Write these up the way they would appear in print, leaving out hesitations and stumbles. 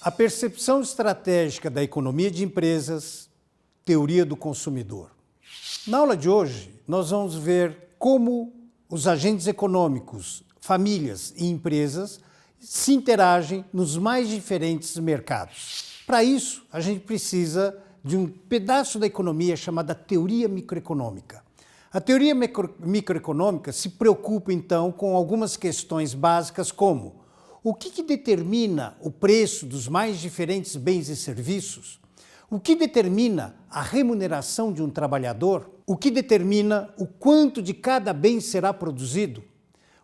A percepção estratégica da economia de empresas, teoria do consumidor. Na aula de hoje, nós vamos ver como os agentes econômicos, famílias e empresas se interagem nos mais diferentes mercados. Para isso, a gente precisa de um pedaço da economia chamada teoria microeconômica. A teoria microeconômica se preocupa, então, com algumas questões básicas como o que determina o preço dos mais diferentes bens e serviços? O que determina a remuneração de um trabalhador? O que determina o quanto de cada bem será produzido?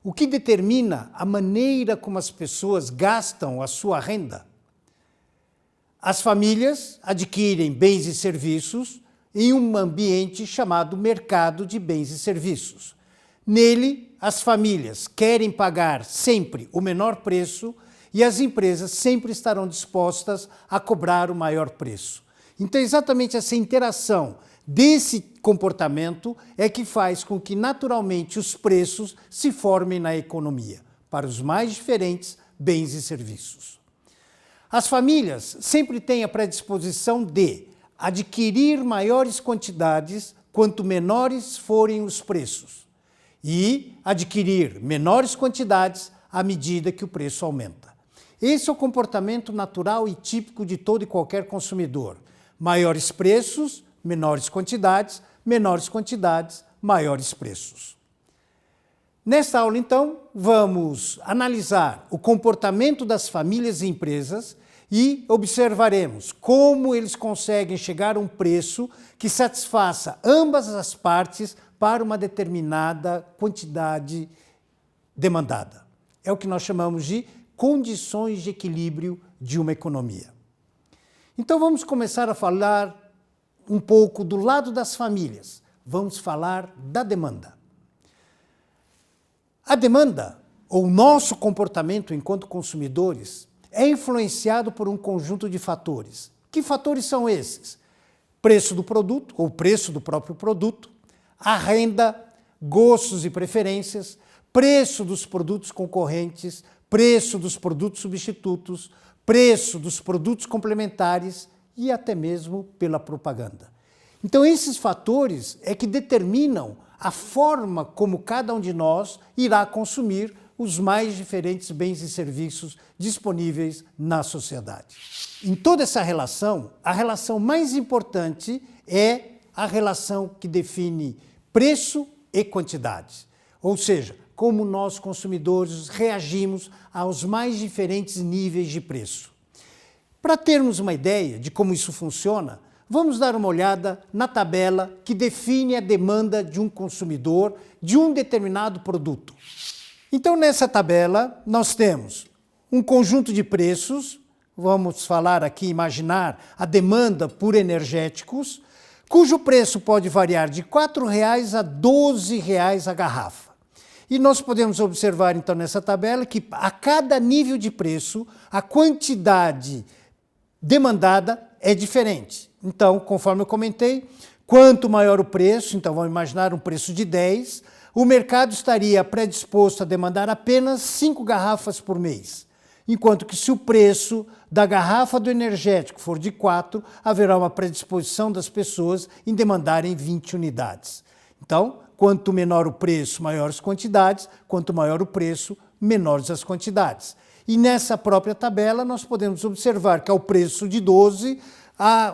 O que determina a maneira como as pessoas gastam a sua renda? As famílias adquirem bens e serviços em um ambiente chamado mercado de bens e serviços. Nele, as famílias querem pagar sempre o menor preço e as empresas sempre estarão dispostas a cobrar o maior preço. Então, exatamente essa interação desse comportamento é que faz com que, naturalmente, os preços se formem na economia, para os mais diferentes bens e serviços. As famílias sempre têm a predisposição de adquirir maiores quantidades quanto menores forem os preços e adquirir menores quantidades à medida que o preço aumenta. Esse é o comportamento natural e típico de todo e qualquer consumidor. Maiores preços, menores quantidades, maiores preços. Nesta aula, então, vamos analisar o comportamento das famílias e empresas e observaremos como eles conseguem chegar a um preço que satisfaça ambas as partes para uma determinada quantidade demandada. É o que nós chamamos de condições de equilíbrio de uma economia. Então vamos começar a falar um pouco do lado das famílias. Vamos falar da demanda. A demanda, ou o nosso comportamento enquanto consumidores, é influenciado por um conjunto de fatores. Que fatores são esses? Preço do produto, ou preço do próprio produto, a renda, gostos e preferências, preço dos produtos concorrentes, preço dos produtos substitutos, preço dos produtos complementares e até mesmo pela propaganda. Então, esses fatores é que determinam a forma como cada um de nós irá consumir os mais diferentes bens e serviços disponíveis na sociedade. Em toda essa relação, a relação mais importante é a relação que define preço e quantidade. Ou seja, como nós consumidores reagimos aos mais diferentes níveis de preço. Para termos uma ideia de como isso funciona, vamos dar uma olhada na tabela que define a demanda de um consumidor de um determinado produto. Então, nessa tabela, nós temos um conjunto de preços, vamos falar aqui, imaginar a demanda por energéticos, cujo preço pode variar de R$ 4,00 a R$ 12,00 a garrafa. E nós podemos observar, então, nessa tabela que a cada nível de preço, a quantidade demandada é diferente. Então, conforme eu comentei, quanto maior o preço, então vamos imaginar um preço de 10, o mercado estaria predisposto a demandar apenas 5 garrafas por mês. Enquanto que se o preço da garrafa do energético for de 4, haverá uma predisposição das pessoas em demandarem 20 unidades. Então, quanto menor o preço, maiores quantidades, quanto maior o preço, menores as quantidades. E nessa própria tabela nós podemos observar que ao preço de 12,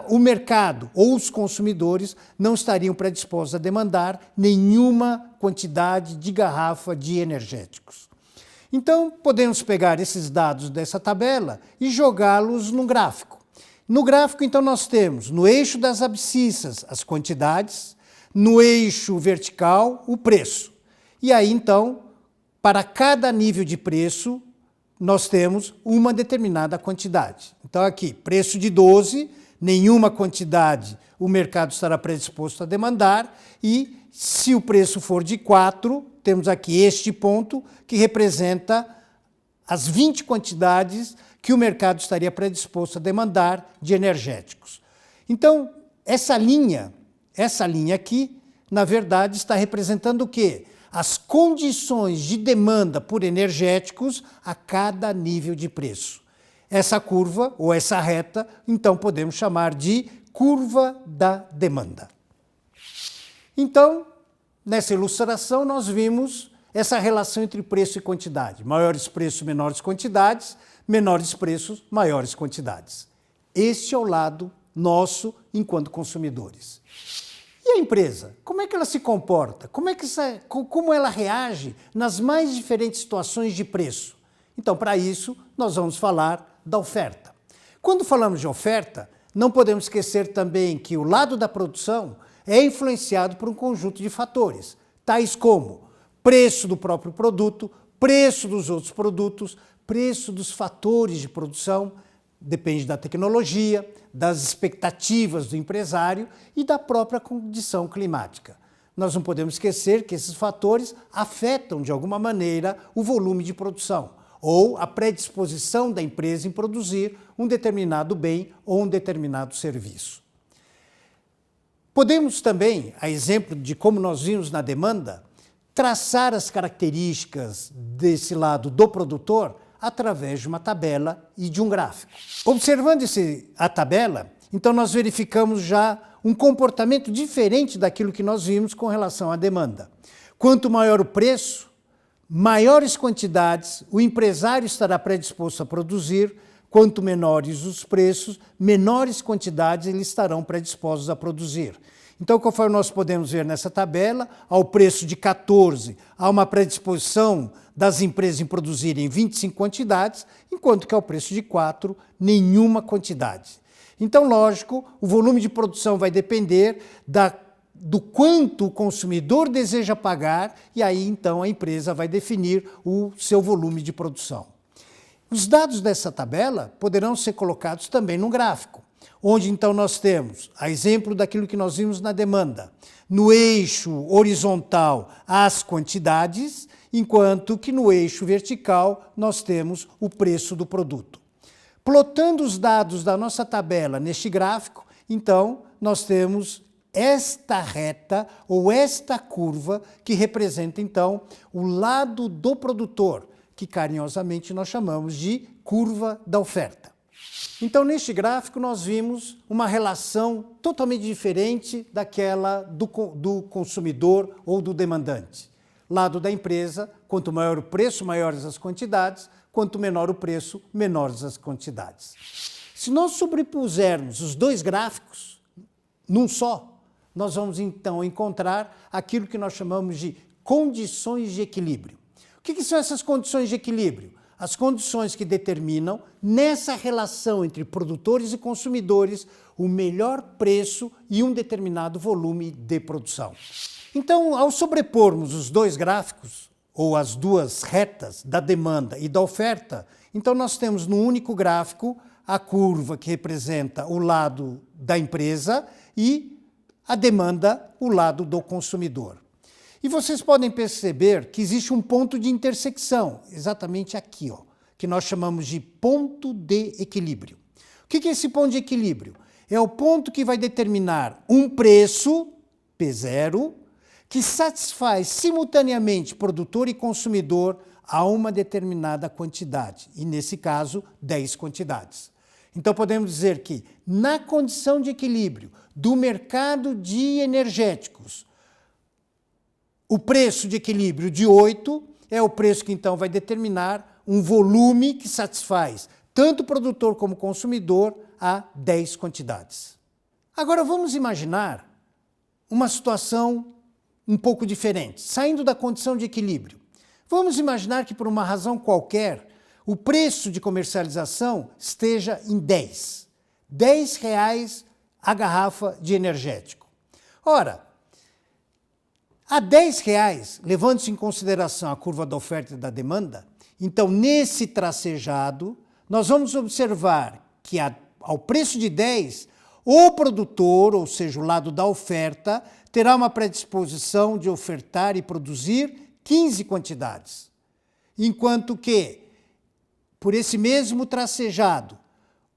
o mercado ou os consumidores não estariam predispostos a demandar nenhuma quantidade de garrafa de energéticos. Então, podemos pegar esses dados dessa tabela e jogá-los num gráfico. No gráfico, então, nós temos no eixo das abscissas as quantidades, no eixo vertical o preço. E aí, então, para cada nível de preço, nós temos uma determinada quantidade. Então, aqui, preço de 12, nenhuma quantidade o mercado estará predisposto a demandar, e se o preço for de 4, temos aqui este ponto que representa as 20 quantidades que o mercado estaria predisposto a demandar de energéticos. Então, essa linha aqui, na verdade, está representando o quê? As condições de demanda por energéticos a cada nível de preço. Essa curva, ou essa reta, então podemos chamar de curva da demanda. Então, nessa ilustração, nós vimos essa relação entre preço e quantidade. Maiores preços, menores quantidades, menores preços, maiores quantidades. Este é o lado nosso enquanto consumidores. E a empresa? Como é que ela se comporta? Como ela reage nas mais diferentes situações de preço? Então, para isso, nós vamos falar da oferta. Quando falamos de oferta, não podemos esquecer também que o lado da produção é influenciado por um conjunto de fatores, tais como preço do próprio produto, preço dos outros produtos, preço dos fatores de produção, depende da tecnologia, das expectativas do empresário e da própria condição climática. Nós não podemos esquecer que esses fatores afetam, de alguma maneira, o volume de produção ou a predisposição da empresa em produzir um determinado bem ou um determinado serviço. Podemos também, a exemplo de como nós vimos na demanda, traçar as características desse lado do produtor através de uma tabela e de um gráfico. Observando a tabela, então nós verificamos já um comportamento diferente daquilo que nós vimos com relação à demanda. Quanto maior o preço, maiores quantidades o empresário estará predisposto a produzir, quanto menores os preços, menores quantidades eles estarão predispostos a produzir. Então, conforme nós podemos ver nessa tabela, ao preço de 14, há uma predisposição das empresas em produzirem 25 quantidades, enquanto que ao preço de 4, nenhuma quantidade. Então, lógico, o volume de produção vai depender do quanto o consumidor deseja pagar e aí, então, a empresa vai definir o seu volume de produção. Os dados dessa tabela poderão ser colocados também no gráfico, onde então nós temos, a exemplo daquilo que nós vimos na demanda, no eixo horizontal as quantidades, enquanto que no eixo vertical nós temos o preço do produto. Plotando os dados da nossa tabela neste gráfico, então nós temos esta reta ou esta curva que representa então o lado do produtor, que carinhosamente nós chamamos de curva da oferta. Então, neste gráfico, nós vimos uma relação totalmente diferente daquela do consumidor ou do demandante. Lado da empresa, quanto maior o preço, maiores as quantidades, quanto menor o preço, menores as quantidades. Se nós sobrepusermos os dois gráficos num só, nós vamos então encontrar aquilo que nós chamamos de condições de equilíbrio. O que são essas condições de equilíbrio? As condições que determinam, nessa relação entre produtores e consumidores, o melhor preço e um determinado volume de produção. Então, ao sobrepormos os dois gráficos, ou as duas retas da demanda e da oferta, então nós temos no único gráfico a curva que representa o lado da empresa e a demanda, o lado do consumidor. E vocês podem perceber que existe um ponto de intersecção, exatamente aqui, ó, que nós chamamos de ponto de equilíbrio. O que é esse ponto de equilíbrio? É o ponto que vai determinar um preço, P0, que satisfaz simultaneamente produtor e consumidor a uma determinada quantidade, e nesse caso, 10 quantidades. Então podemos dizer que, na condição de equilíbrio do mercado de energéticos, o preço de equilíbrio de 8 é o preço que então vai determinar um volume que satisfaz tanto o produtor como o consumidor a 10 quantidades. Agora vamos imaginar uma situação um pouco diferente, saindo da condição de equilíbrio. Vamos imaginar que por uma razão qualquer o preço de comercialização esteja em 10. R$ 10 a garrafa de energético. Ora, a R$10, levando-se em consideração a curva da oferta e da demanda, então nesse tracejado nós vamos observar que ao preço de 10, o produtor, ou seja, o lado da oferta, terá uma predisposição de ofertar e produzir 15 quantidades. Enquanto que, por esse mesmo tracejado,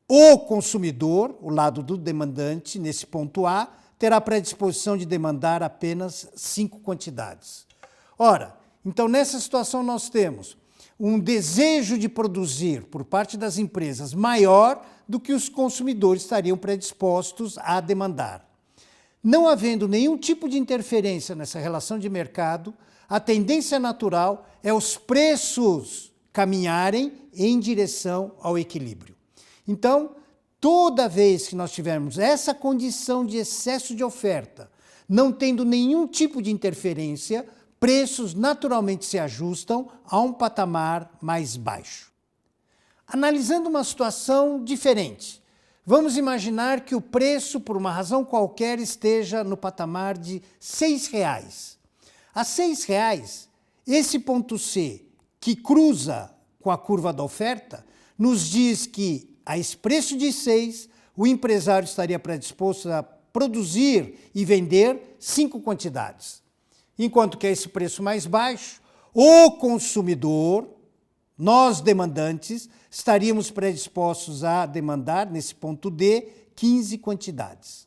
O consumidor, o lado do demandante, nesse ponto A, terá predisposição de demandar apenas 5 quantidades. Ora, então nessa situação nós temos um desejo de produzir por parte das empresas maior do que os consumidores estariam predispostos a demandar. Não havendo nenhum tipo de interferência nessa relação de mercado, a tendência natural é os preços caminharem em direção ao equilíbrio. Então, toda vez que nós tivermos essa condição de excesso de oferta, não tendo nenhum tipo de interferência, preços naturalmente se ajustam a um patamar mais baixo. Analisando uma situação diferente, vamos imaginar que o preço, por uma razão qualquer, esteja no patamar de R$ 6. A R$ 6, esse ponto C, que cruza com a curva da oferta, nos diz que a esse preço de 6, o empresário estaria predisposto a produzir e vender 5 quantidades. Enquanto que a esse preço mais baixo, o consumidor, nós demandantes, estaríamos predispostos a demandar, nesse ponto D, 15 quantidades.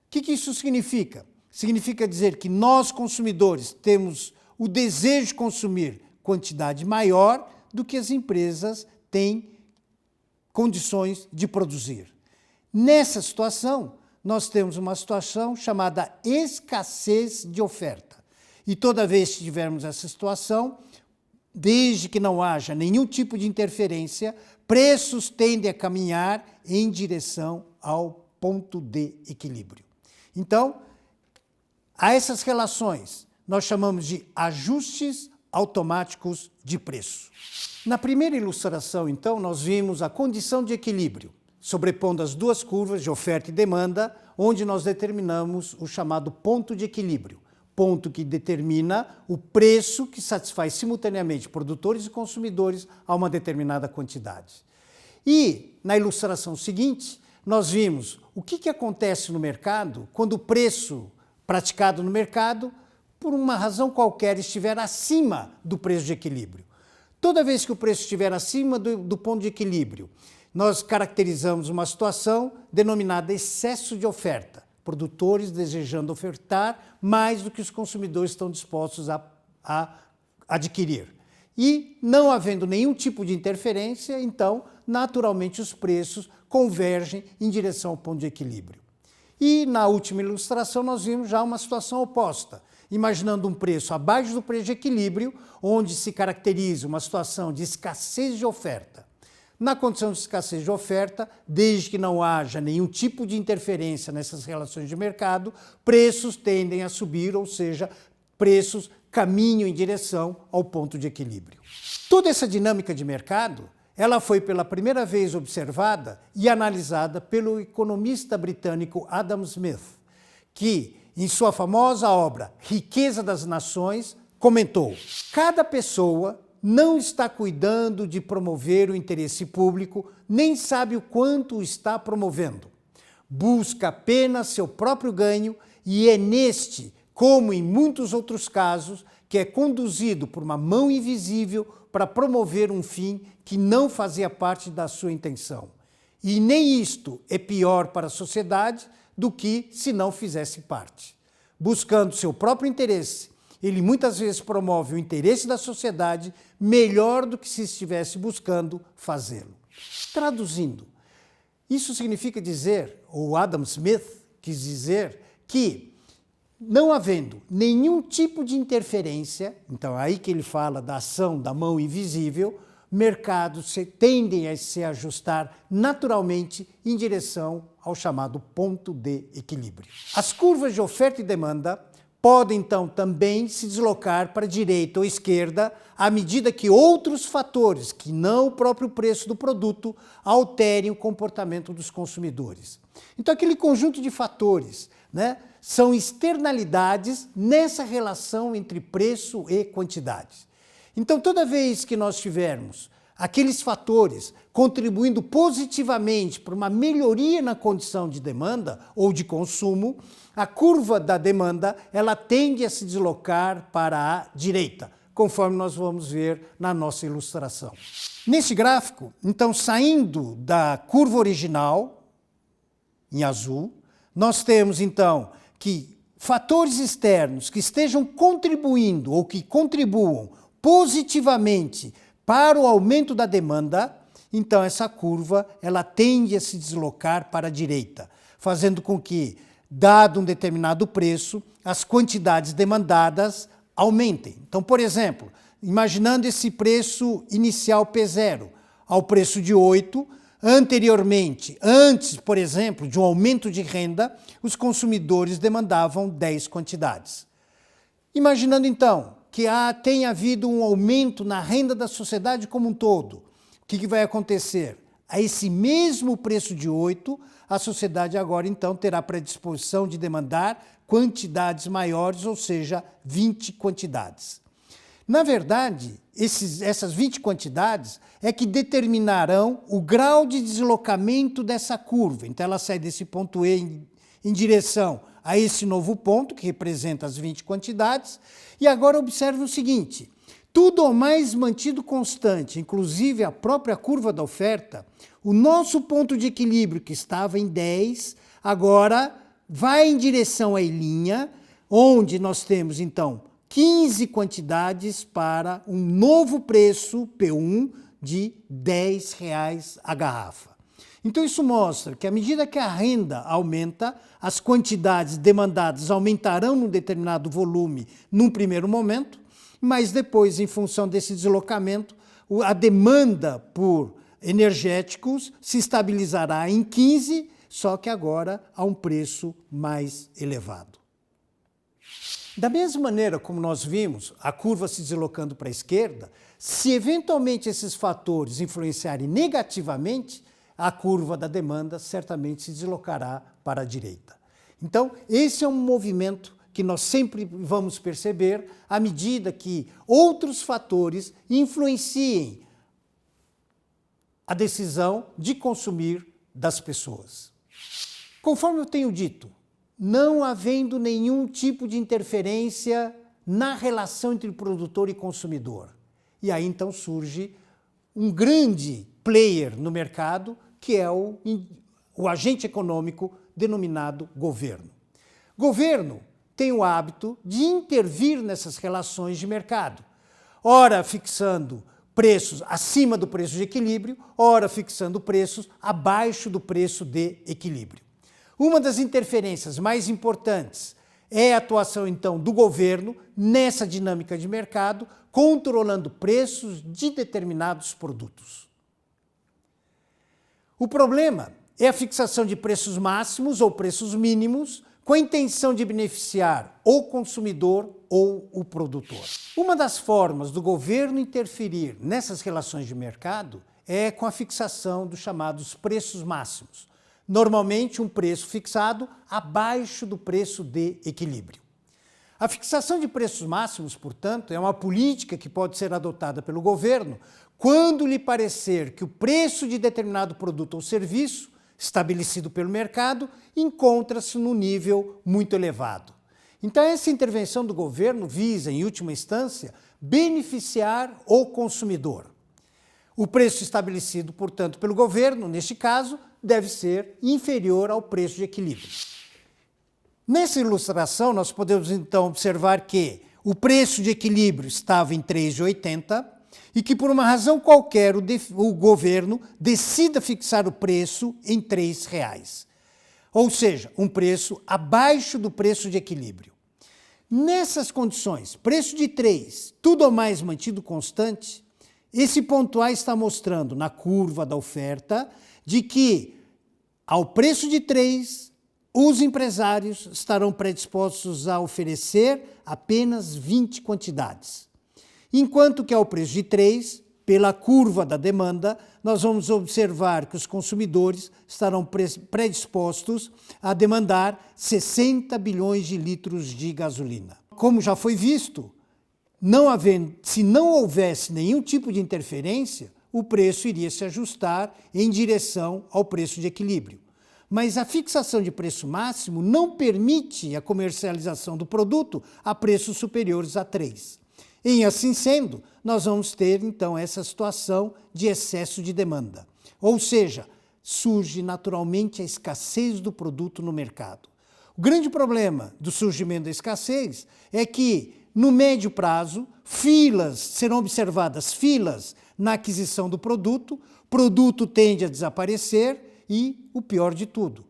O que isso significa? Significa dizer que nós, consumidores, temos o desejo de consumir quantidade maior do que as empresas têm condições de produzir. Nessa situação, nós temos uma situação chamada escassez de oferta. E toda vez que tivermos essa situação, desde que não haja nenhum tipo de interferência, preços tendem a caminhar em direção ao ponto de equilíbrio. Então, a essas relações nós chamamos de ajustes automáticos de preço. Na primeira ilustração, então, nós vimos a condição de equilíbrio, sobrepondo as duas curvas de oferta e demanda, onde nós determinamos o chamado ponto de equilíbrio, ponto que determina o preço que satisfaz simultaneamente produtores e consumidores a uma determinada quantidade. E, na ilustração seguinte, nós vimos o que acontece no mercado quando o preço praticado no mercado, por uma razão qualquer, estiver acima do preço de equilíbrio. Toda vez que o preço estiver acima do ponto de equilíbrio, nós caracterizamos uma situação denominada excesso de oferta, produtores desejando ofertar mais do que os consumidores estão dispostos a adquirir. E, não havendo nenhum tipo de interferência, então, naturalmente, os preços convergem em direção ao ponto de equilíbrio. E, na última ilustração, nós vimos já uma situação oposta, imaginando um preço abaixo do preço de equilíbrio, onde se caracteriza uma situação de escassez de oferta. Na condição de escassez de oferta, desde que não haja nenhum tipo de interferência nessas relações de mercado, preços tendem a subir, ou seja, preços caminham em direção ao ponto de equilíbrio. Toda essa dinâmica de mercado, ela foi pela primeira vez observada e analisada pelo economista britânico Adam Smith, que, em sua famosa obra Riqueza das Nações, comentou: cada pessoa não está cuidando de promover o interesse público, nem sabe o quanto o está promovendo. Busca apenas seu próprio ganho e é neste, como em muitos outros casos, que é conduzido por uma mão invisível para promover um fim que não fazia parte da sua intenção. E nem isto é pior para a sociedade do que se não fizesse parte. Buscando seu próprio interesse, ele muitas vezes promove o interesse da sociedade melhor do que se estivesse buscando fazê-lo. Traduzindo, isso significa dizer, ou Adam Smith quis dizer, que não havendo nenhum tipo de interferência, então é aí que ele fala da ação da mão invisível, mercados tendem a se ajustar naturalmente em direção ao chamado ponto de equilíbrio. As curvas de oferta e demanda podem, então, também se deslocar para a direita ou esquerda à medida que outros fatores, que não o próprio preço do produto, alterem o comportamento dos consumidores. Então, aquele conjunto de fatores, são externalidades nessa relação entre preço e quantidade. Então, toda vez que nós tivermos aqueles fatores contribuindo positivamente para uma melhoria na condição de demanda ou de consumo, a curva da demanda ela tende a se deslocar para a direita, conforme nós vamos ver na nossa ilustração. Nesse gráfico, então, saindo da curva original, em azul, nós temos, então, que fatores externos que estejam contribuindo ou que contribuam positivamente para o aumento da demanda, então essa curva ela tende a se deslocar para a direita, fazendo com que, dado um determinado preço, as quantidades demandadas aumentem. Então, por exemplo, imaginando esse preço inicial P0 ao preço de 8, anteriormente, antes, por exemplo, de um aumento de renda, os consumidores demandavam 10 quantidades. Imaginando então que tenha havido um aumento na renda da sociedade como um todo, o que vai acontecer? A esse mesmo preço de 8, a sociedade agora então terá predisposição de demandar quantidades maiores, ou seja, 20 quantidades. Na verdade, essas 20 quantidades é que determinarão o grau de deslocamento dessa curva. Então ela sai desse ponto E em direção a esse novo ponto, que representa as 20 quantidades. E agora observe o seguinte, tudo ao mais mantido constante, inclusive a própria curva da oferta, o nosso ponto de equilíbrio, que estava em 10, agora vai em direção à linha, onde nós temos, então, 15 quantidades para um novo preço, P1, de R$10 a garrafa. Então isso mostra que à medida que a renda aumenta, as quantidades demandadas aumentarão num determinado volume num primeiro momento, mas depois, em função desse deslocamento, a demanda por energéticos se estabilizará em 15, só que agora a um preço mais elevado. Da mesma maneira como nós vimos a curva se deslocando para a esquerda, se eventualmente esses fatores influenciarem negativamente, a curva da demanda certamente se deslocará para a direita. Então, esse é um movimento que nós sempre vamos perceber à medida que outros fatores influenciem a decisão de consumir das pessoas. Conforme eu tenho dito, não havendo nenhum tipo de interferência na relação entre produtor e consumidor. E aí então surge um grande player no mercado, que é o agente econômico denominado governo. Governo tem o hábito de intervir nessas relações de mercado, ora fixando preços acima do preço de equilíbrio, ora fixando preços abaixo do preço de equilíbrio. Uma das interferências mais importantes é a atuação, então, do governo nessa dinâmica de mercado, controlando preços de determinados produtos. O problema é a fixação de preços máximos ou preços mínimos com a intenção de beneficiar ou o consumidor ou o produtor. Uma das formas do governo interferir nessas relações de mercado é com a fixação dos chamados preços máximos. Normalmente um preço fixado abaixo do preço de equilíbrio. A fixação de preços máximos, portanto, é uma política que pode ser adotada pelo governo quando lhe parecer que o preço de determinado produto ou serviço, estabelecido pelo mercado, encontra-se num nível muito elevado. Então essa intervenção do governo visa, em última instância, beneficiar o consumidor. O preço estabelecido, portanto, pelo governo, neste caso, deve ser inferior ao preço de equilíbrio. Nessa ilustração, nós podemos então observar que o preço de equilíbrio estava em R$3,80 e que, por uma razão qualquer, o governo decida fixar o preço em R$3. Ou seja, um preço abaixo do preço de equilíbrio. Nessas condições, preço de 3, tudo ou mais mantido constante, esse ponto A está mostrando na curva da oferta de que, ao preço de 3, os empresários estarão predispostos a oferecer apenas 20 quantidades. Enquanto que ao preço de 3, pela curva da demanda, nós vamos observar que os consumidores estarão predispostos a demandar 60 bilhões de litros de gasolina. Como já foi visto, se não houvesse nenhum tipo de interferência, o preço iria se ajustar em direção ao preço de equilíbrio. Mas a fixação de preço máximo não permite a comercialização do produto a preços superiores a 3. Em assim sendo, nós vamos ter, então, essa situação de excesso de demanda. Ou seja, surge naturalmente a escassez do produto no mercado. O grande problema do surgimento da escassez é que, no médio prazo, serão observadas filas na aquisição do produto tende a desaparecer e, o pior de tudo,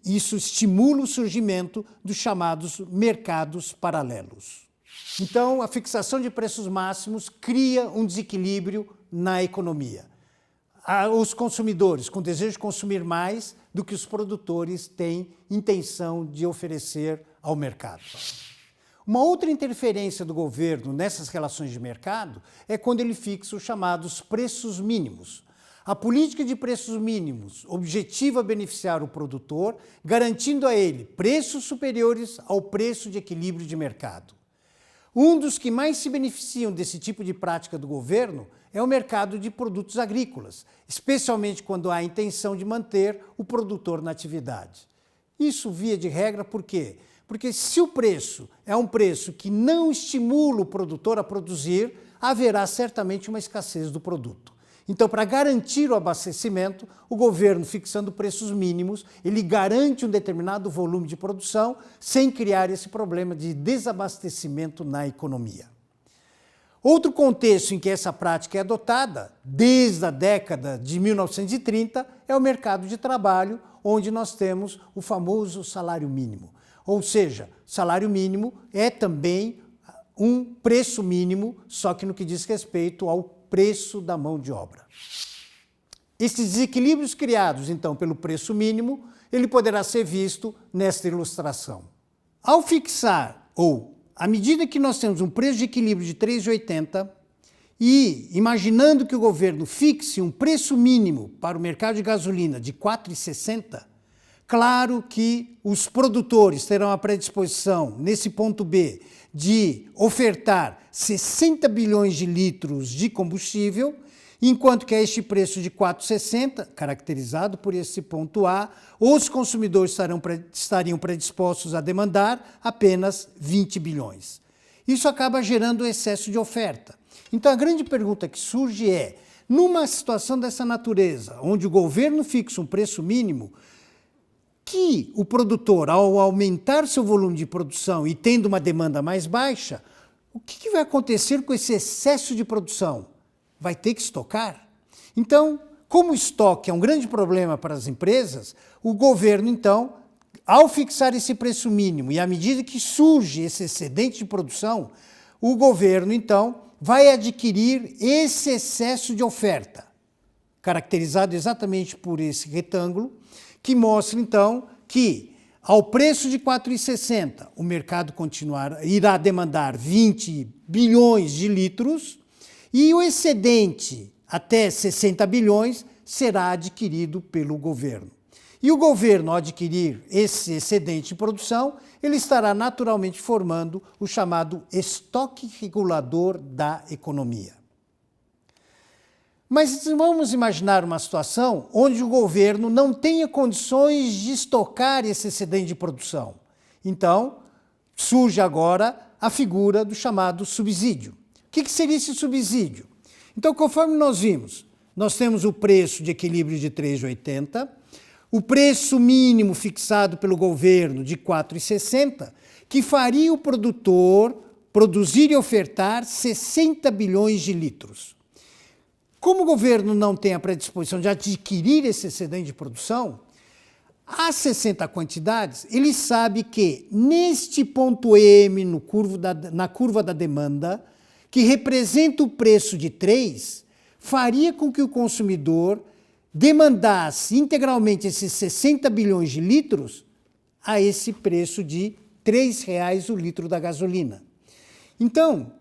isso estimula o surgimento dos chamados mercados paralelos. Então, a fixação de preços máximos cria um desequilíbrio na economia. Os consumidores com desejo de consumir mais do que os produtores têm intenção de oferecer ao mercado. Uma outra interferência do governo nessas relações de mercado é quando ele fixa os chamados preços mínimos. A política de preços mínimos objetiva beneficiar o produtor, garantindo a ele preços superiores ao preço de equilíbrio de mercado. Um dos que mais se beneficiam desse tipo de prática do governo é o mercado de produtos agrícolas, especialmente quando há a intenção de manter o produtor na atividade. Isso, via de regra, por quê? Porque se o preço é um preço que não estimula o produtor a produzir, haverá certamente uma escassez do produto. Então, para garantir o abastecimento, o governo, fixando preços mínimos, ele garante um determinado volume de produção sem criar esse problema de desabastecimento na economia. Outro contexto em que essa prática é adotada, desde a década de 1930, é o mercado de trabalho, onde nós temos o famoso salário mínimo. Ou seja, salário mínimo é também um preço mínimo, só que no que diz respeito ao preço da mão de obra. Esses desequilíbrios criados, então, pelo preço mínimo, ele poderá ser visto nesta ilustração. Ao fixar, ou à medida que nós temos um preço de equilíbrio de 3,80 e imaginando que o governo fixe um preço mínimo para o mercado de gasolina de 4,60, claro que os produtores terão a predisposição, nesse ponto B, de ofertar 60 bilhões de litros de combustível, enquanto que a este preço de 4,60, caracterizado por esse ponto A, os consumidores estariam predispostos a demandar apenas 20 bilhões. Isso acaba gerando excesso de oferta. Então a grande pergunta que surge é, numa situação dessa natureza, onde o governo fixa um preço mínimo, que o produtor, ao aumentar seu volume de produção e tendo uma demanda mais baixa, o que vai acontecer com esse excesso de produção? Vai ter que estocar? Então, como o estoque é um grande problema para as empresas, o governo, então, ao fixar esse preço mínimo e à medida que surge esse excedente de produção, o governo, então, vai adquirir esse excesso de oferta, caracterizado exatamente por esse retângulo, que mostra, então, que ao preço de 4,60 o mercado irá demandar 20 bilhões de litros e o excedente até 60 bilhões será adquirido pelo governo. E o governo, ao adquirir esse excedente de produção, ele estará naturalmente formando o chamado estoque regulador da economia. Mas vamos imaginar uma situação onde o governo não tenha condições de estocar esse excedente de produção. Então, surge agora a figura do chamado subsídio. O que seria esse subsídio? Então, conforme nós vimos, nós temos o preço de equilíbrio de 3,80, o preço mínimo fixado pelo governo de 4,60, que faria o produtor produzir e ofertar 60 bilhões de litros. Como o governo não tem a predisposição de adquirir esse excedente de produção, as 60 quantidades, ele sabe que neste ponto M, na curva da demanda, que representa o preço de 3, faria com que o consumidor demandasse integralmente esses 60 bilhões de litros a esse preço de R$ 3,00 o litro da gasolina. Então,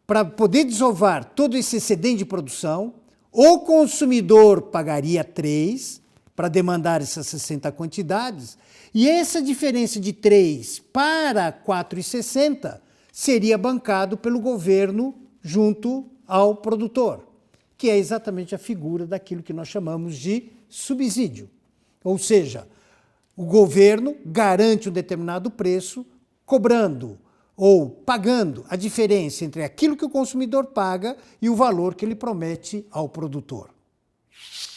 para poder desovar todo esse excedente de produção, o consumidor pagaria 3 para demandar essas 60 quantidades, e essa diferença de 3 para 4,60 seria bancado pelo governo junto ao produtor, que é exatamente a figura daquilo que nós chamamos de subsídio. Ou seja, o governo garante um determinado preço, cobrando ou pagando a diferença entre aquilo que o consumidor paga e o valor que ele promete ao produtor.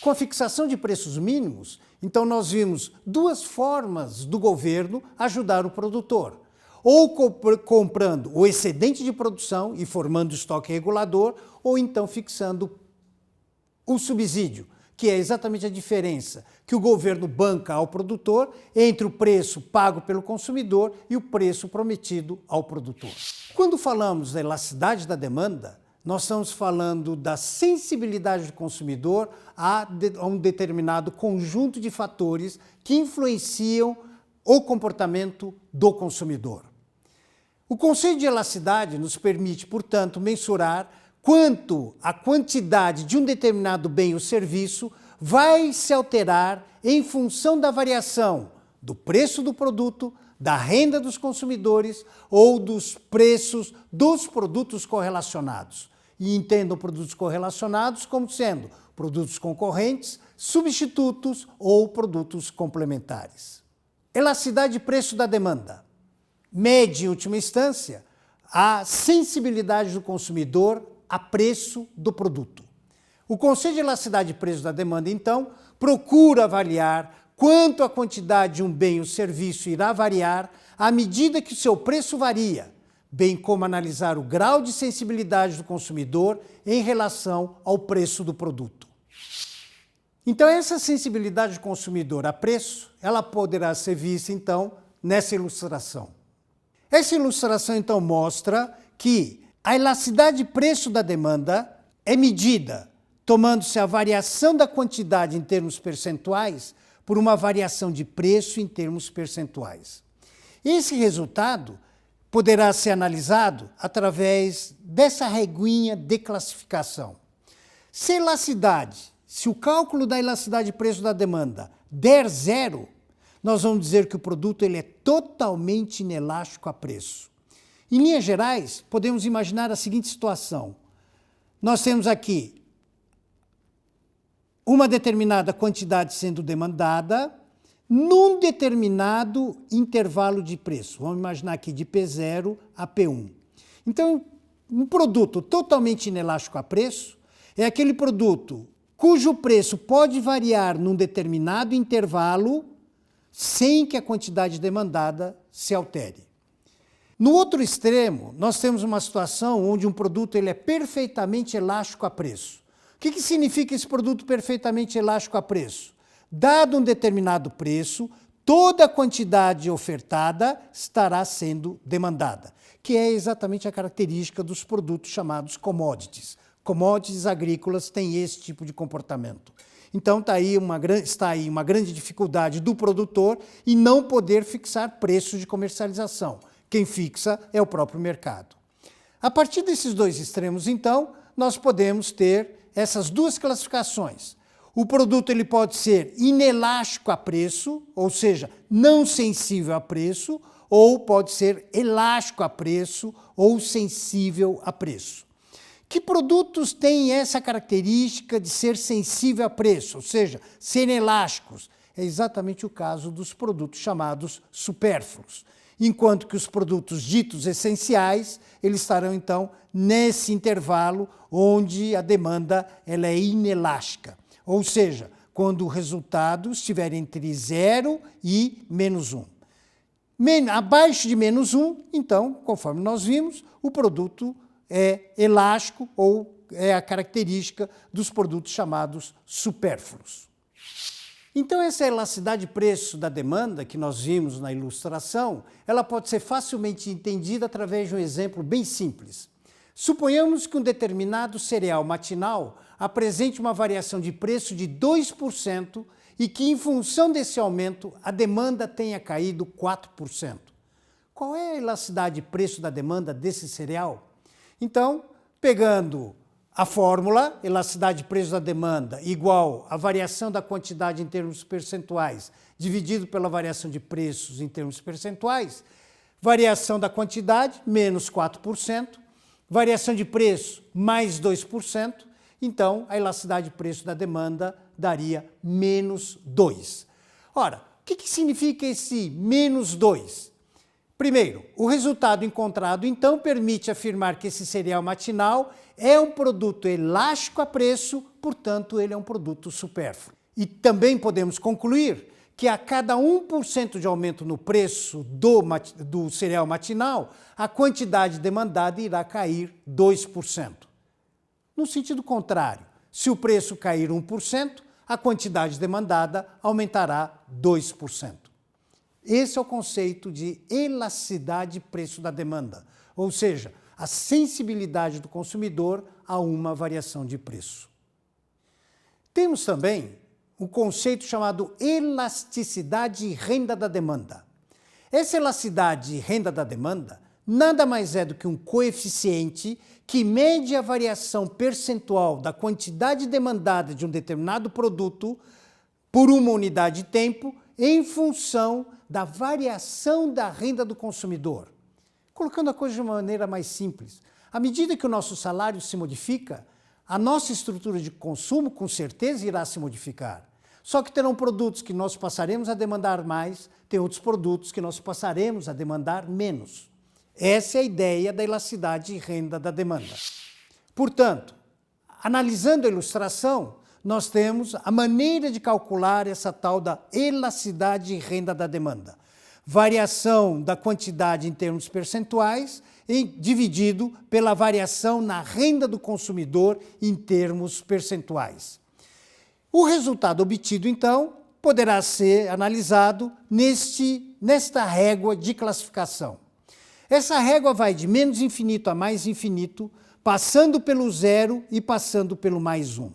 Com a fixação de preços mínimos, então nós vimos duas formas do governo ajudar o produtor. Ou comprando o excedente de produção e formando estoque regulador, ou então fixando o subsídio, que é exatamente a diferença que o governo banca ao produtor entre o preço pago pelo consumidor e o preço prometido ao produtor. Quando falamos da elasticidade da demanda, nós estamos falando da sensibilidade do consumidor a um determinado conjunto de fatores que influenciam o comportamento do consumidor. O conceito de elasticidade nos permite, portanto, mensurar quanto a quantidade de um determinado bem ou serviço vai se alterar em função da variação do preço do produto, da renda dos consumidores ou dos preços dos produtos correlacionados. E entendam produtos correlacionados como sendo produtos concorrentes, substitutos ou produtos complementares. Elasticidade de preço da demanda. Mede, em última instância, a sensibilidade do consumidor a preço do produto. O conceito de elasticidade de preço da demanda, então, procura avaliar quanto a quantidade de um bem ou serviço irá variar à medida que o seu preço varia, bem como analisar o grau de sensibilidade do consumidor em relação ao preço do produto. Então, essa sensibilidade do consumidor a preço, ela poderá ser vista, então, nessa ilustração. Essa ilustração, então, mostra que a elasticidade de preço da demanda é medida tomando-se a variação da quantidade em termos percentuais por uma variação de preço em termos percentuais. Esse resultado poderá ser analisado através dessa reguinha de classificação. Se a elasticidade, se o cálculo da elasticidade de preço da demanda der 0, nós vamos dizer que o produto ele é totalmente inelástico a preço. Em linhas gerais, podemos imaginar a seguinte situação. Nós temos aqui uma determinada quantidade sendo demandada num determinado intervalo de preço. Vamos imaginar aqui de P0 a P1. Então, um produto totalmente inelástico a preço é aquele produto cujo preço pode variar num determinado intervalo sem que a quantidade demandada se altere. No outro extremo, nós temos uma situação onde um produto ele é perfeitamente elástico a preço. O que significa esse produto perfeitamente elástico a preço? Dado um determinado preço, toda a quantidade ofertada estará sendo demandada, que é exatamente a característica dos produtos chamados commodities. Commodities agrícolas têm esse tipo de comportamento. Então está aí uma grande dificuldade do produtor em não poder fixar preços de comercialização. Quem fixa é o próprio mercado. A partir desses dois extremos, então, nós podemos ter essas duas classificações. O produto ele pode ser inelástico a preço, ou seja, não sensível a preço, ou pode ser elástico a preço ou sensível a preço. Que produtos têm essa característica de ser sensível a preço, ou seja, serem elásticos? É exatamente o caso dos produtos chamados supérfluos. Enquanto que os produtos ditos essenciais, eles estarão, então, nesse intervalo onde a demanda ela é inelástica. Ou seja, quando o resultado estiver entre 0 e -1. Abaixo de -1, então, conforme nós vimos, o produto é elástico ou é a característica dos produtos chamados supérfluos. Então, essa elasticidade de preço da demanda que nós vimos na ilustração, ela pode ser facilmente entendida através de um exemplo bem simples. Suponhamos que um determinado cereal matinal apresente uma variação de preço de 2% e que, em função desse aumento, a demanda tenha caído 4%. Qual é a elasticidade de preço da demanda desse cereal? Então, pegando a fórmula, elasticidade de preço da demanda igual a variação da quantidade em termos percentuais dividido pela variação de preços em termos percentuais, variação da quantidade, menos 4%, variação de preço, mais 2%, então a elasticidade de preço da demanda daria menos 2%. Ora, o que significa esse menos 2%? Primeiro, o resultado encontrado, então, permite afirmar que esse cereal matinal é um produto elástico a preço, portanto, ele é um produto supérfluo. E também podemos concluir que a cada 1% de aumento no preço do cereal matinal, a quantidade demandada irá cair 2%. No sentido contrário, se o preço cair 1%, a quantidade demandada aumentará 2%. Esse é o conceito de elasticidade preço da demanda, ou seja, a sensibilidade do consumidor a uma variação de preço. Temos também o conceito chamado elasticidade e renda da demanda. Essa elasticidade e renda da demanda nada mais é do que um coeficiente que mede a variação percentual da quantidade demandada de um determinado produto por uma unidade de tempo em função da variação da renda do consumidor. Colocando a coisa de uma maneira mais simples, à medida que o nosso salário se modifica, a nossa estrutura de consumo, com certeza, irá se modificar. Só que terão produtos que nós passaremos a demandar mais, tem outros produtos que nós passaremos a demandar menos. Essa é a ideia da elasticidade e renda da demanda. Portanto, analisando a ilustração, nós temos a maneira de calcular essa tal da elasticidade e renda da demanda. Variação da quantidade em termos percentuais dividido pela variação na renda do consumidor em termos percentuais. O resultado obtido, então, poderá ser analisado nesta régua de classificação. Essa régua vai de menos infinito a mais infinito, passando pelo zero e passando pelo mais 1.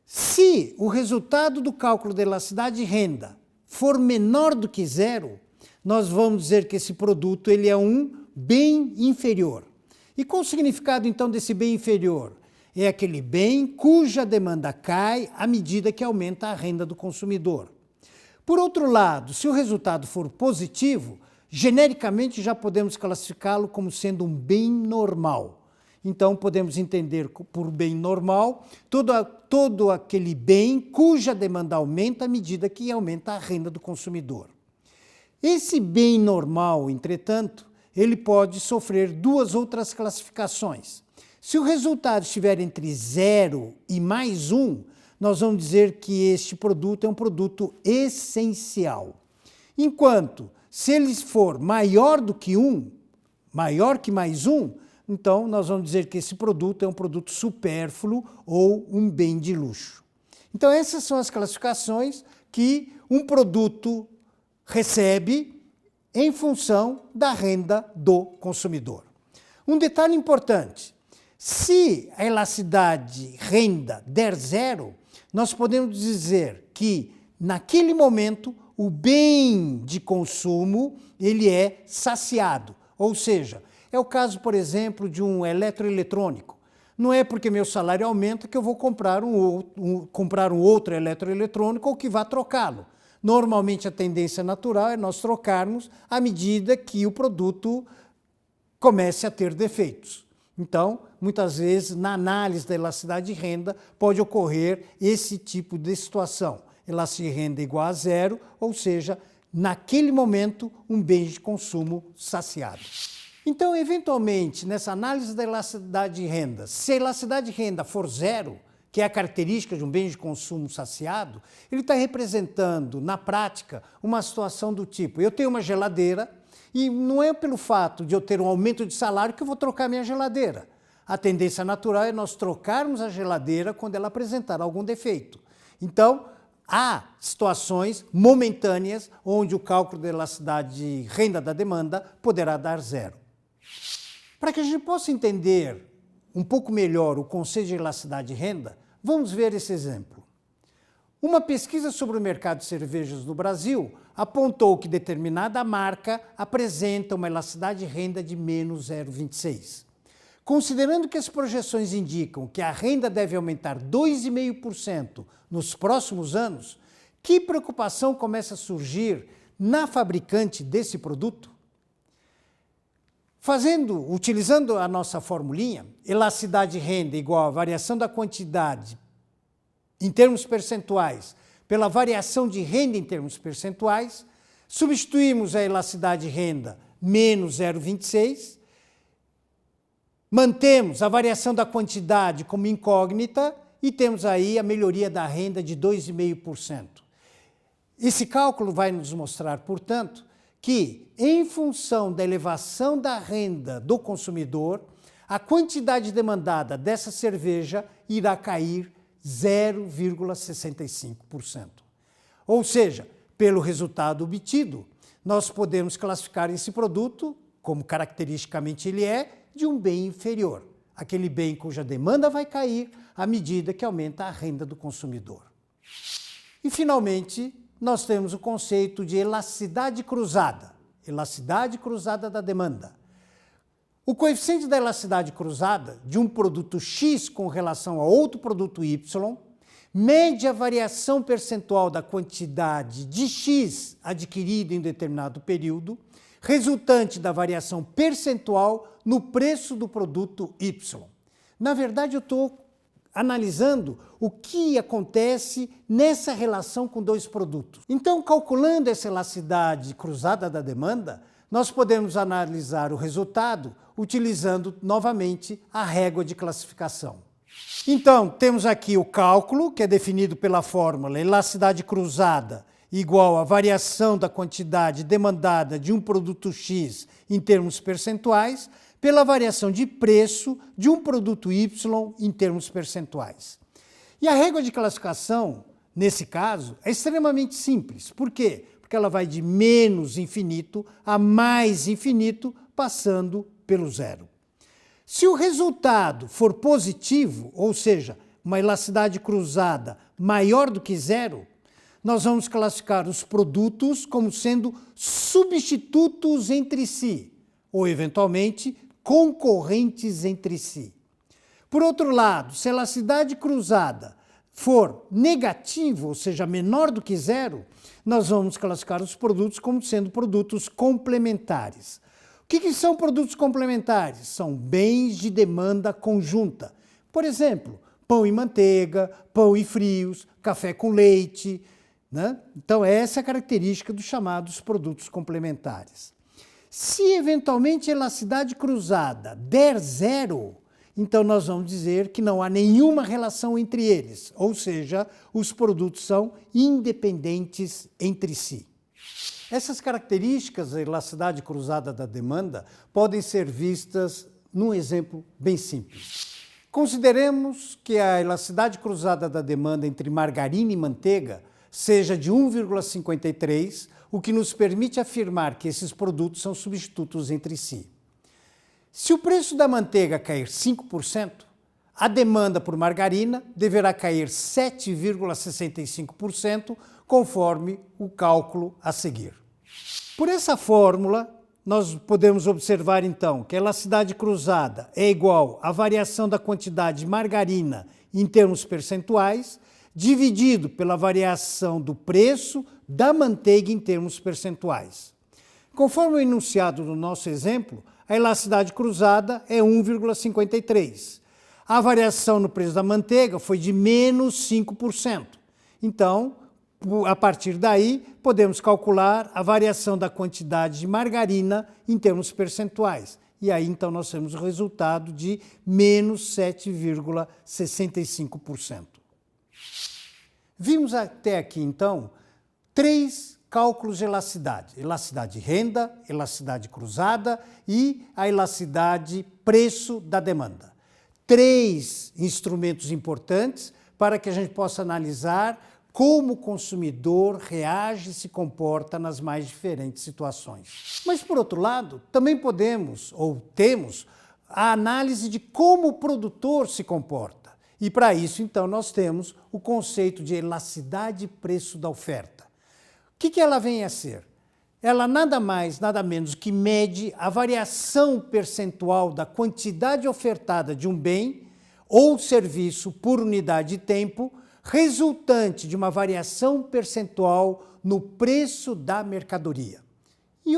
Se o resultado do cálculo da elasticidade de renda for menor do que zero, nós vamos dizer que esse produto ele é um bem inferior. E qual o significado, então, desse bem inferior? É aquele bem cuja demanda cai à medida que aumenta a renda do consumidor. Por outro lado, se o resultado for positivo, genericamente já podemos classificá-lo como sendo um bem normal. Então, podemos entender por bem normal todo aquele bem cuja demanda aumenta à medida que aumenta a renda do consumidor. Esse bem normal, entretanto, ele pode sofrer duas outras classificações. Se o resultado estiver entre 0 e mais 1, nós vamos dizer que este produto é um produto essencial. Enquanto, se ele for maior do que 1, maior que mais 1, então nós vamos dizer que esse produto é um produto supérfluo ou um bem de luxo. Então essas são as classificações que um produto recebe em função da renda do consumidor. Um detalhe importante, se a elasticidade renda der 0, nós podemos dizer que naquele momento o bem de consumo ele é saciado, ou seja, é o caso, por exemplo, de um eletroeletrônico. Não é porque meu salário aumenta que eu vou comprar um outro eletroeletrônico ou que vá trocá-lo. Normalmente a tendência natural é nós trocarmos à medida que o produto comece a ter defeitos. Então, muitas vezes, na análise da elasticidade de renda, pode ocorrer esse tipo de situação. Elasticidade de renda igual a 0, ou seja, naquele momento, um bem de consumo saciado. Então, eventualmente, nessa análise da elasticidade de renda, se a elasticidade de renda for 0, que é a característica de um bem de consumo saciado, ele está representando, na prática, uma situação do tipo, eu tenho uma geladeira e não é pelo fato de eu ter um aumento de salário que eu vou trocar minha geladeira. A tendência natural é nós trocarmos a geladeira quando ela apresentar algum defeito. Então, há situações momentâneas onde o cálculo da elasticidade de renda da demanda poderá dar 0. Para que a gente possa entender um pouco melhor o conceito de elasticidade de renda, vamos ver esse exemplo. Uma pesquisa sobre o mercado de cervejas no Brasil apontou que determinada marca apresenta uma elasticidade de renda de menos 0,26. Considerando que as projeções indicam que a renda deve aumentar 2,5% nos próximos anos, que preocupação começa a surgir na fabricante desse produto? Utilizando a nossa formulinha, elasticidade de renda igual a variação da quantidade em termos percentuais pela variação de renda em termos percentuais, substituímos a elasticidade de renda menos 0,26. Mantemos a variação da quantidade como incógnita e temos aí a melhoria da renda de 2,5%. Esse cálculo vai nos mostrar, portanto, que, em função da elevação da renda do consumidor, a quantidade demandada dessa cerveja irá cair 0,65%. Ou seja, pelo resultado obtido, nós podemos classificar esse produto, como caracteristicamente ele é, de um bem inferior, aquele bem cuja demanda vai cair à medida que aumenta a renda do consumidor. E, finalmente, nós temos o conceito de elasticidade cruzada da demanda. O coeficiente da elasticidade cruzada de um produto X com relação a outro produto Y mede a variação percentual da quantidade de X adquirida em determinado período, resultante da variação percentual no preço do produto Y. Na verdade, eu estou analisando o que acontece nessa relação com dois produtos. Então, calculando essa elasticidade cruzada da demanda, nós podemos analisar o resultado utilizando novamente a régua de classificação. Então, temos aqui o cálculo, que é definido pela fórmula elasticidade cruzada igual a variação da quantidade demandada de um produto X em termos percentuais, pela variação de preço de um produto Y em termos percentuais. E a régua de classificação, nesse caso, é extremamente simples. Por quê? Porque ela vai de menos infinito a mais infinito, passando pelo zero. Se o resultado for positivo, ou seja, uma elasticidade cruzada maior do que zero, nós vamos classificar os produtos como sendo substitutos entre si, ou, eventualmente, concorrentes entre si. Por outro lado, se a elasticidade cruzada for negativa, ou seja, menor do que zero, nós vamos classificar os produtos como sendo produtos complementares. O que são produtos complementares? São bens de demanda conjunta. Por exemplo, pão e manteiga, pão e frios, café com leite, né? Então, essa é a característica dos chamados produtos complementares. Se, eventualmente, a elasticidade cruzada der zero, então nós vamos dizer que não há nenhuma relação entre eles, ou seja, os produtos são independentes entre si. Essas características da elasticidade cruzada da demanda podem ser vistas num exemplo bem simples. Consideremos que a elasticidade cruzada da demanda entre margarina e manteiga seja de 1,53, o que nos permite afirmar que esses produtos são substitutos entre si. Se o preço da manteiga cair 5%, a demanda por margarina deverá cair 7,65%, conforme o cálculo a seguir. Por essa fórmula, nós podemos observar, então, que a elasticidade cruzada é igual à variação da quantidade de margarina em termos percentuais, dividido pela variação do preço da manteiga em termos percentuais. Conforme o enunciado do nosso exemplo, a elasticidade cruzada é 1,53. A variação no preço da manteiga foi de menos 5%. Então, a partir daí, podemos calcular a variação da quantidade de margarina em termos percentuais. E aí, então, nós temos o resultado de menos 7,65%. Vimos até aqui, então, 3 cálculos de elasticidade. Elasticidade renda, elasticidade cruzada e a elasticidade preço da demanda. 3 instrumentos importantes para que a gente possa analisar como o consumidor reage e se comporta nas mais diferentes situações. Mas, por outro lado, também podemos, ou temos, a análise de como o produtor se comporta. E, para isso, então, nós temos o conceito de elasticidade preço da oferta. O que ela vem a ser? Ela nada mais, nada menos que mede a variação percentual da quantidade ofertada de um bem ou serviço por unidade de tempo, resultante de uma variação percentual no preço da mercadoria. Em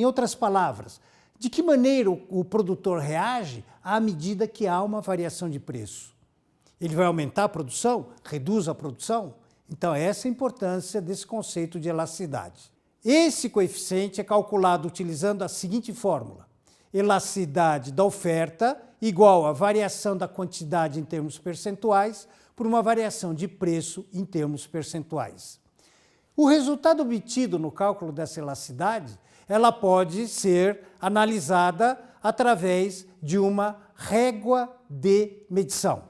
outras palavras, de que maneira o produtor reage à medida que há uma variação de preço? Ele vai aumentar a produção? Reduz a produção? Então, essa é a importância desse conceito de elasticidade. Esse coeficiente é calculado utilizando a seguinte fórmula: elasticidade da oferta igual a variação da quantidade em termos percentuais por uma variação de preço em termos percentuais. O resultado obtido no cálculo dessa elasticidade, ela pode ser analisada através de uma régua de medição.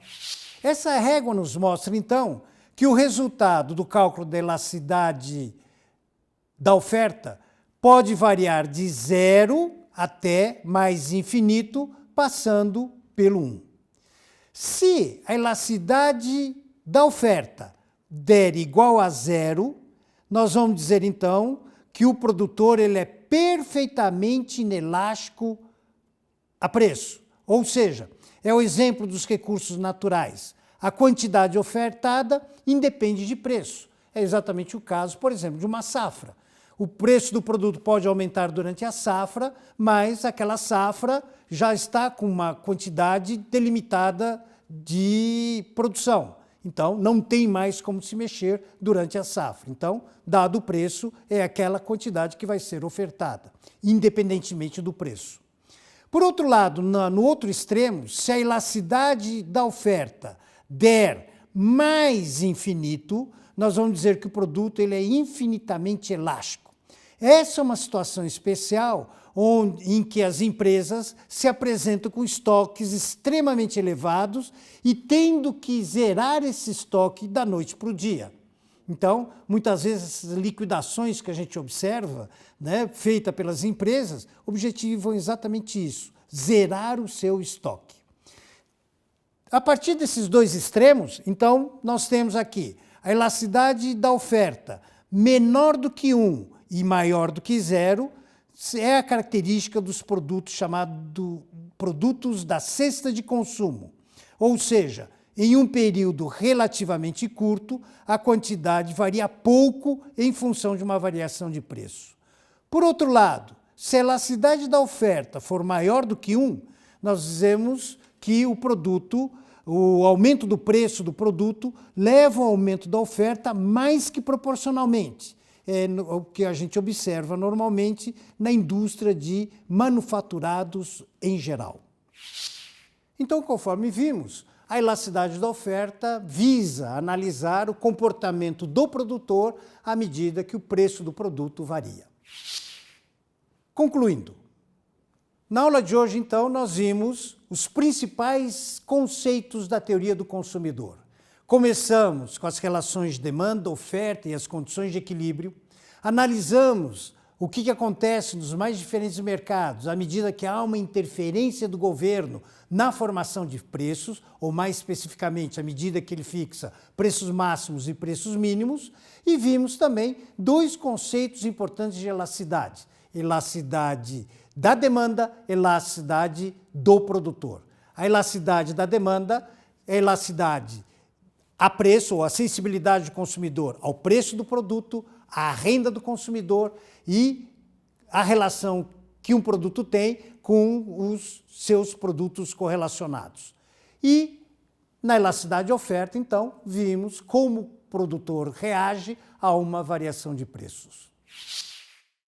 Essa régua nos mostra, então, que o resultado do cálculo da elasticidade da oferta pode variar de 0 até mais infinito, passando pelo 1. Se a elasticidade da oferta der igual a 0, nós vamos dizer, então, que o produtor ele é perfeitamente inelástico a preço. Ou seja, é o exemplo dos recursos naturais. A quantidade ofertada independe de preço. É exatamente o caso, por exemplo, de uma safra. O preço do produto pode aumentar durante a safra, mas aquela safra já está com uma quantidade delimitada de produção. Então, não tem mais como se mexer durante a safra. Então, dado o preço, é aquela quantidade que vai ser ofertada, independentemente do preço. Por outro lado, no outro extremo, se a elasticidade da oferta der mais infinito, nós vamos dizer que o produto ele é infinitamente elástico. Essa é uma situação especial em que as empresas se apresentam com estoques extremamente elevados e tendo que zerar esse estoque da noite para o dia. Então, muitas vezes, essas liquidações que a gente observa, né, feitas pelas empresas, objetivam exatamente isso, zerar o seu estoque. A partir desses dois extremos, então, nós temos aqui a elasticidade da oferta menor do que 1 e maior do que 0, é a característica dos produtos chamados produtos da cesta de consumo. Ou seja, em um período relativamente curto, a quantidade varia pouco em função de uma variação de preço. Por outro lado, se a elasticidade da oferta for maior do que 1, nós dizemos que o aumento do preço do produto leva ao aumento da oferta mais que proporcionalmente. É o que a gente observa normalmente na indústria de manufaturados em geral. Então, conforme vimos, a elasticidade da oferta visa analisar o comportamento do produtor à medida que o preço do produto varia. Concluindo, na aula de hoje, então, nós vimos os principais conceitos da teoria do consumidor. Começamos com as relações de demanda, oferta e as condições de equilíbrio. Analisamos o que acontece nos mais diferentes mercados à medida que há uma interferência do governo na formação de preços, ou mais especificamente, à medida que ele fixa preços máximos e preços mínimos. E vimos também dois conceitos importantes de elasticidade: elasticidade da demanda, elasticidade do produtor. A elasticidade da demanda é a elasticidade a preço, ou a sensibilidade do consumidor ao preço do produto, à renda do consumidor e a relação que um produto tem com os seus produtos correlacionados. E na elasticidade de oferta, então, vimos como o produtor reage a uma variação de preços.